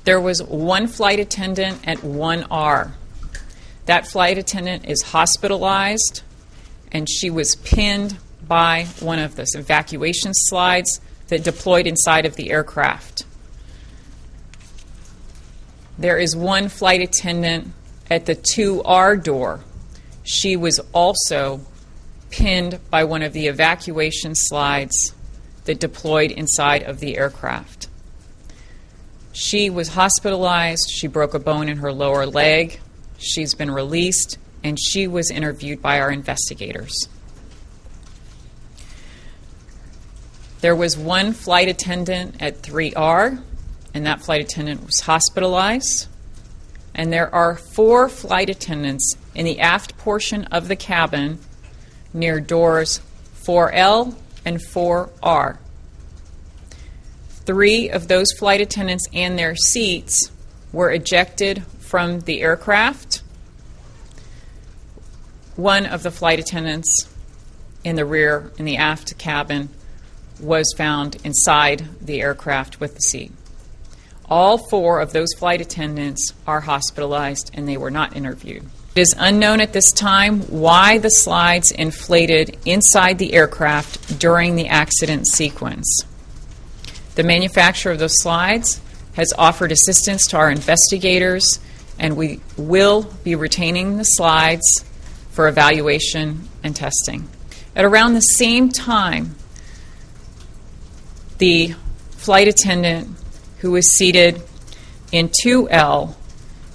There was one flight attendant at 1R. That flight attendant is hospitalized, and she was pinned by one of the evacuation slides that deployed inside of the aircraft. There is one flight attendant at the 2R door. She was also pinned by one of the evacuation slides that deployed inside of the aircraft. She was hospitalized. She broke a bone in her lower leg. She's been released, and she was interviewed by our investigators. There was one flight attendant at 3R, and that flight attendant was hospitalized. And there are 4 flight attendants in the aft portion of the cabin near doors 4L and 4R. 3 of those flight attendants and their seats were ejected from the aircraft. One of the flight attendants in the rear, in the aft cabin, was found inside the aircraft with the seat. All 4 of those flight attendants are hospitalized, and they were not interviewed. It is unknown at this time why the slides inflated inside the aircraft during the accident sequence. The manufacturer of those slides has offered assistance to our investigators, and we will be retaining the slides for evaluation and testing. At around the same time, the flight attendant who was seated in 2L,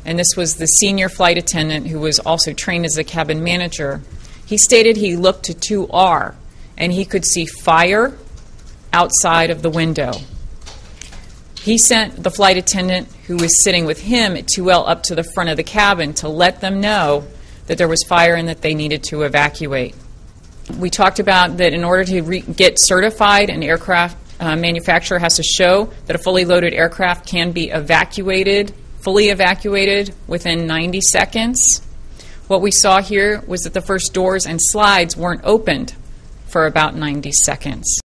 and this was the senior flight attendant who was also trained as a cabin manager, he stated he looked to 2R and he could see fire outside of the window. He sent the flight attendant who was sitting with him at 2L up to the front of the cabin to let them know that there was fire and that they needed to evacuate. We talked about that in order to get certified, an aircraft manufacturer has to show that a fully loaded aircraft can be fully evacuated within 90 seconds. What we saw here was that the first doors and slides weren't opened for about 90 seconds.